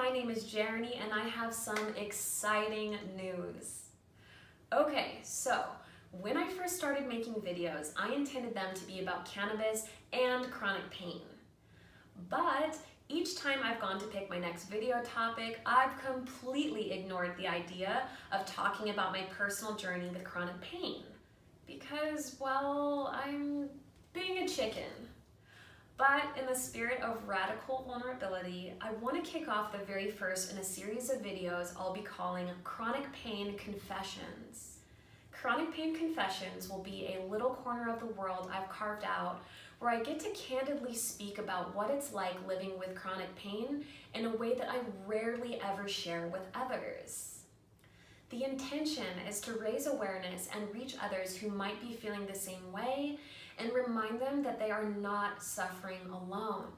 my name is Jeremy and I have some exciting news. Okay, so when I first started making videos, I intended them to be about cannabis and chronic pain. But each time I've gone to pick my next video topic, I've completely ignored the idea of talking about my personal journey with chronic pain. Because, well, I'm being a chicken. But in the spirit of radical vulnerability, I want to kick off the very first in a series of videos I'll be calling Chronic Pain Confessions. Chronic Pain Confessions will be a little corner of the world I've carved out where I get to candidly speak about what it's like living with chronic pain in a way that I rarely ever share with others. The intention is to raise awareness and reach others who might be feeling the same way and remind them that they are not suffering alone.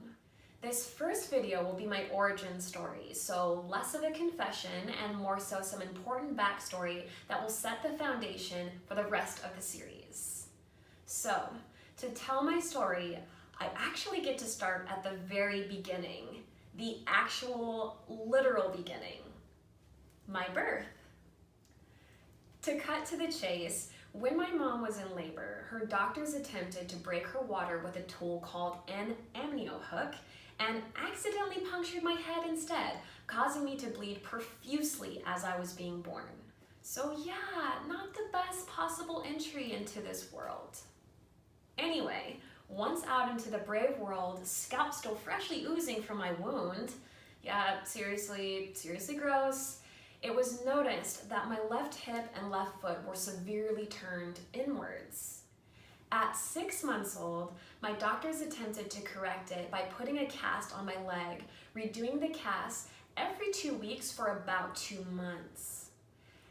This first video will be my origin story, so less of a confession and more so some important backstory that will set the foundation for the rest of the series. So, to tell my story, I actually get to start at the very beginning, the actual literal beginning, my birth. To cut to the chase, when my mom was in labor, her doctors attempted to break her water with a tool called an amnio hook and accidentally punctured my head instead, causing me to bleed profusely as I was being born. So yeah, not the best possible entry into this world. Anyway, once out into the brave world, scalp still freshly oozing from my wound, yeah, seriously gross, it was noticed that my left hip and left foot were severely turned inwards. At 6 months old, my doctors attempted to correct it by putting a cast on my leg, redoing the cast every 2 weeks for about 2 months.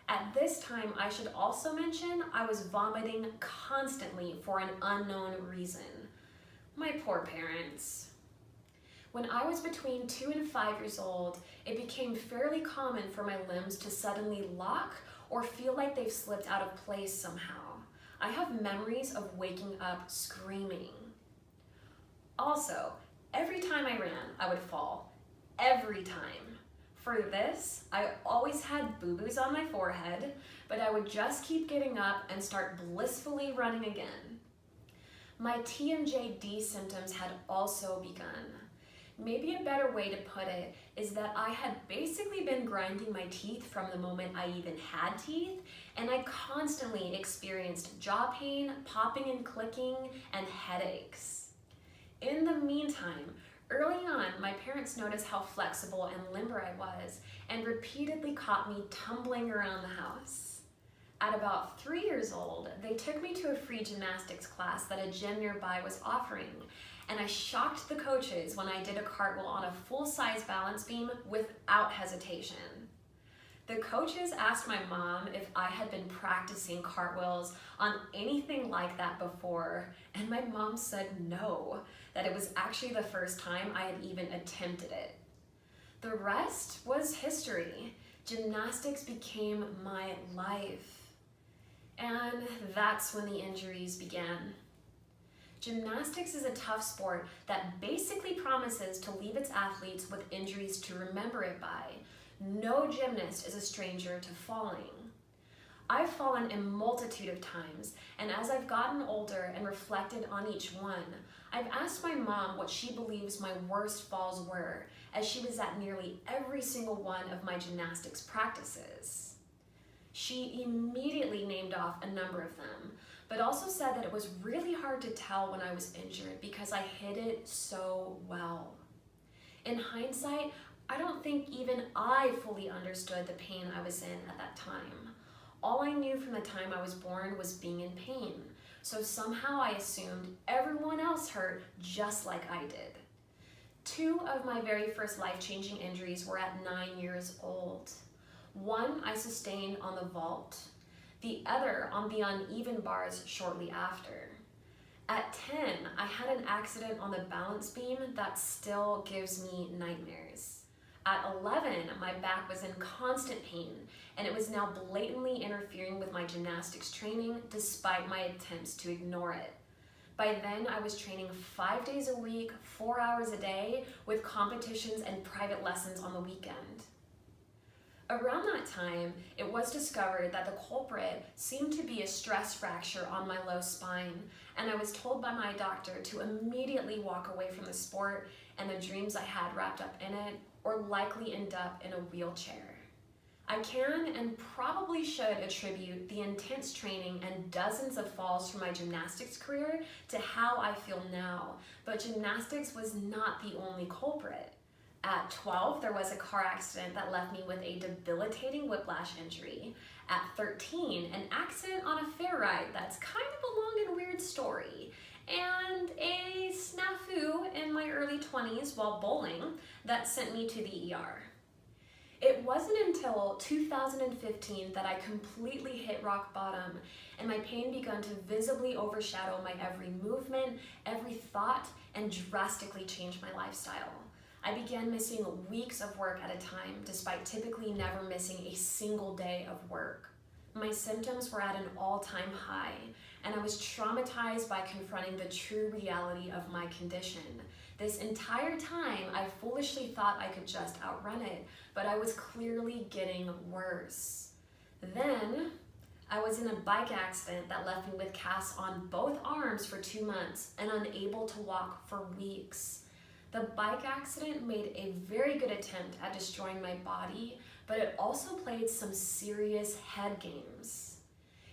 At this time, I should also mention I was vomiting constantly for an unknown reason. My poor parents. When I was between 2 and 5 years old, it became fairly common for my limbs to suddenly lock or feel like they've slipped out of place somehow. I have memories of waking up screaming. Also, every time I ran, I would fall. Every time. For this, I always had boo-boos on my forehead, but I would just keep getting up and start blissfully running again. My TMJD symptoms had also begun. Maybe a better way to put it is that I had basically been grinding my teeth from the moment I even had teeth, and I constantly experienced jaw pain, popping and clicking, and headaches. In the meantime, early on, my parents noticed how flexible and limber I was and repeatedly caught me tumbling around the house. At about 3 years old, they took me to a free gymnastics class that a gym nearby was offering, and I shocked the coaches when I did a cartwheel on a full-size balance beam without hesitation. The coaches asked my mom if I had been practicing cartwheels on anything like that before, and my mom said no, that it was actually the first time I had even attempted it. The rest was history. Gymnastics became my life. And that's when the injuries began. Gymnastics is a tough sport that basically promises to leave its athletes with injuries to remember it by. No gymnast is a stranger to falling. I've fallen a multitude of times, and as I've gotten older and reflected on each one, I've asked my mom what she believes my worst falls were, as she was at nearly every single one of my gymnastics practices. She immediately named off a number of them, but also said that it was really hard to tell when I was injured because I hid it so well. In hindsight, I don't think even I fully understood the pain I was in at that time. All I knew from the time I was born was being in pain, so somehow I assumed everyone else hurt just like I did. 2 of my very first life-changing injuries were at 9 years old. One I sustained on the vault, the other on the uneven bars shortly after. At 10, I had an accident on the balance beam that still gives me nightmares. At 11, my back was in constant pain, and it was now blatantly interfering with my gymnastics training despite my attempts to ignore it. By then, I was training 5 days a week, 4 hours a day, with competitions and private lessons on the weekend. Around that time, it was discovered that the culprit seemed to be a stress fracture on my low spine, and I was told by my doctor to immediately walk away from the sport and the dreams I had wrapped up in it, or likely end up in a wheelchair. I can and probably should attribute the intense training and dozens of falls from my gymnastics career to how I feel now, but gymnastics was not the only culprit. At 12, there was a car accident that left me with a debilitating whiplash injury. At 13, an accident on a fair ride that's kind of a long and weird story. And a snafu in my early 20s while bowling that sent me to the ER. It wasn't until 2015 that I completely hit rock bottom and my pain began to visibly overshadow my every movement, every thought, and drastically change my lifestyle. I began missing weeks of work at a time, despite typically never missing a single day of work. My symptoms were at an all-time high, and I was traumatized by confronting the true reality of my condition. This entire time, I foolishly thought I could just outrun it, but I was clearly getting worse. Then, I was in a bike accident that left me with casts on both arms for 2 months and unable to walk for weeks. The bike accident made a very good attempt at destroying my body, but it also played some serious head games.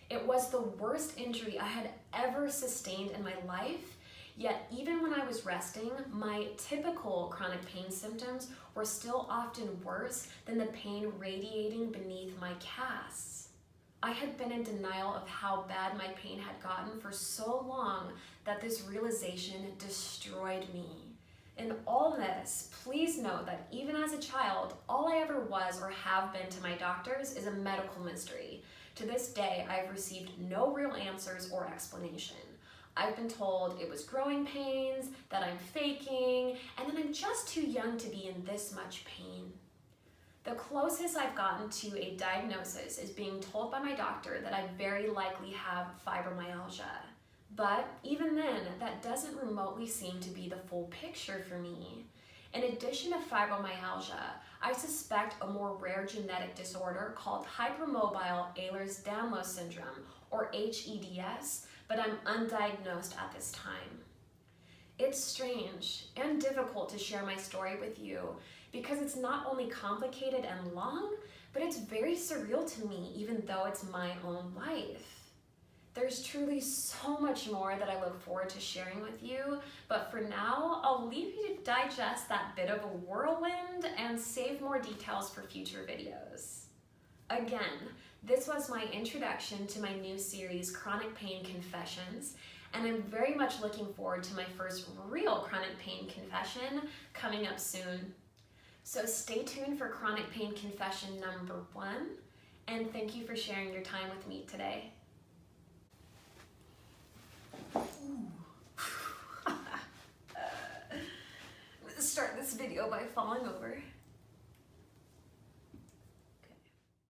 It was the worst injury I had ever sustained in my life, yet even when I was resting, my typical chronic pain symptoms were still often worse than the pain radiating beneath my casts. I had been in denial of how bad my pain had gotten for so long that this realization destroyed me. In all this, please know that even as a child, all I ever was or have been to my doctors is a medical mystery. To this day, I've received no real answers or explanation. I've been told it was growing pains, that I'm faking, and that I'm just too young to be in this much pain. The closest I've gotten to a diagnosis is being told by my doctor that I very likely have fibromyalgia. But even then, that doesn't remotely seem to be the full picture for me. In addition to fibromyalgia, I suspect a more rare genetic disorder called hypermobile Ehlers-Danlos syndrome, or HEDS, but I'm undiagnosed at this time. It's strange and difficult to share my story with you because it's not only complicated and long, but it's very surreal to me even though it's my own life. There's truly so much more that I look forward to sharing with you, but for now, I'll leave you to digest that bit of a whirlwind and save more details for future videos. Again, this was my introduction to my new series, Chronic Pain Confessions, and I'm very much looking forward to my first real chronic pain confession coming up soon. So stay tuned for Chronic Pain Confession number 1, and thank you for sharing your time with me today. Start this video by falling over.